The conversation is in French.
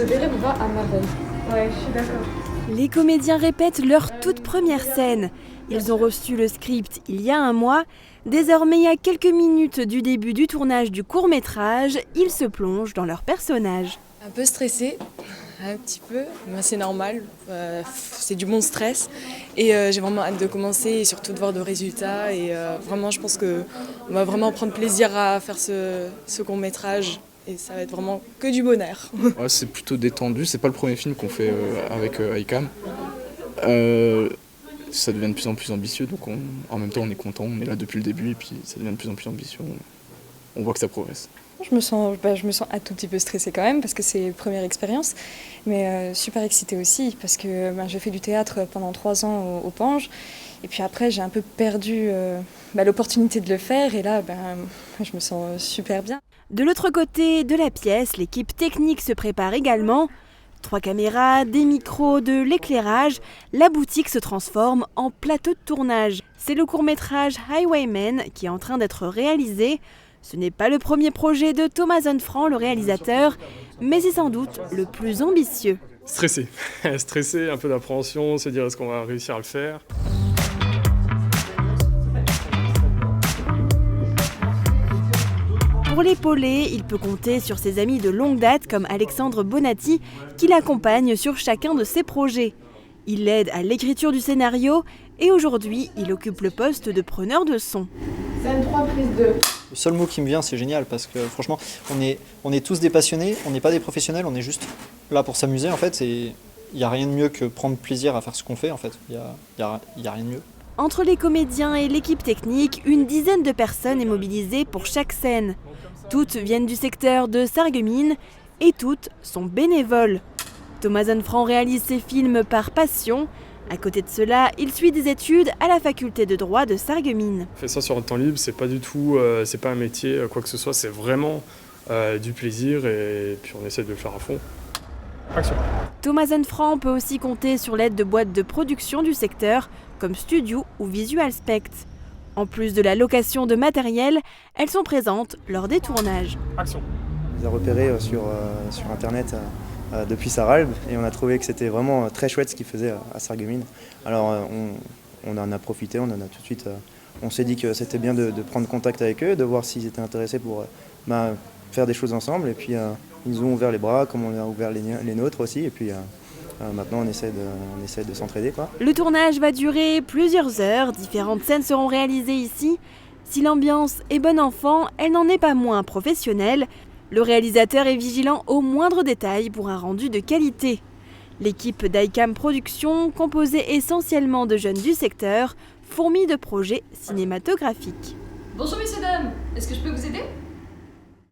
Ce béret me va à merveille. Ouais, je suis d'accord. Les comédiens répètent leur toute première scène. Ils ont reçu le script il y a un mois. Désormais, à quelques minutes du début du tournage du court-métrage, ils se plongent dans leur personnage. Un peu stressée, un petit peu, mais c'est normal, c'est du bon stress. Et j'ai vraiment hâte de commencer et surtout de voir de résultats. Et vraiment, je pense qu'on va vraiment prendre plaisir à faire ce court-métrage. Et ça va être vraiment que du bonheur. Ouais, c'est plutôt détendu, c'est pas le premier film qu'on fait avec ICAM. Ça devient de plus en plus ambitieux, donc en même temps on est content, on est là depuis le début et puis ça devient de plus en plus ambitieux, on voit que ça progresse. Je me sens un tout petit peu stressée quand même parce que c'est première expérience, mais super excitée aussi parce que j'ai fait du théâtre pendant 3 ans au Pange et puis après j'ai un peu perdu l'opportunité de le faire et là je me sens super bien. De l'autre côté de la pièce, l'équipe technique se prépare également. 3 caméras, des micros, de l'éclairage, la boutique se transforme en plateau de tournage. C'est le court-métrage Highwaymen qui est en train d'être réalisé. Ce n'est pas le premier projet de Thomas Zonfranc, le réalisateur, mais c'est sans doute le plus ambitieux. Stressé, stressé, un peu d'appréhension, se dire est-ce qu'on va réussir à le faire. Pour l'épauler, il peut compter sur ses amis de longue date comme Alexandre Bonatti qui l'accompagne sur chacun de ses projets. Il l'aide à l'écriture du scénario et aujourd'hui, il occupe le poste de preneur de son. Scène 3, prise 2. Le seul mot qui me vient, c'est génial parce que franchement, on est tous des passionnés, on n'est pas des professionnels, on est juste là pour s'amuser en fait. Il n'y a rien de mieux que prendre plaisir à faire ce qu'on fait en fait. Il y a rien de mieux. Entre les comédiens et l'équipe technique, une dizaine de personnes est mobilisée pour chaque scène. Toutes viennent du secteur de Sarreguemines et toutes sont bénévoles. Thomas Zonfranc réalise ses films par passion. À côté de cela, il suit des études à la faculté de droit de Sarreguemines. On fait ça sur le temps libre, c'est pas du tout, c'est pas un métier, quoi que ce soit, c'est vraiment du plaisir et puis on essaie de le faire à fond. Action. Thomas Zonfranc peut aussi compter sur l'aide de boîtes de production du secteur, comme Studio ou Visual Spect. En plus de la location de matériel, elles sont présentes lors des tournages. Action. On les a repérés sur internet depuis Sarralbe et on a trouvé que c'était vraiment très chouette ce qu'ils faisaient à Sarreguemines. Alors on en a profité, on en a tout de suite. On s'est dit que c'était bien de prendre contact avec eux, de voir s'ils étaient intéressés pour faire des choses ensemble. Et puis ils nous ont ouvert les bras, comme on a ouvert les nôtres aussi. Et puis maintenant on essaie de s'entraider, quoi. Le tournage va durer plusieurs heures, différentes scènes seront réalisées ici. Si l'ambiance est bon enfant, elle n'en est pas moins professionnelle. Le réalisateur est vigilant aux moindres détails pour un rendu de qualité. L'équipe d'ICAM Productions, composée essentiellement de jeunes du secteur, fourmille de projets cinématographiques. Bonjour messieurs dames, est-ce que je peux vous aider ?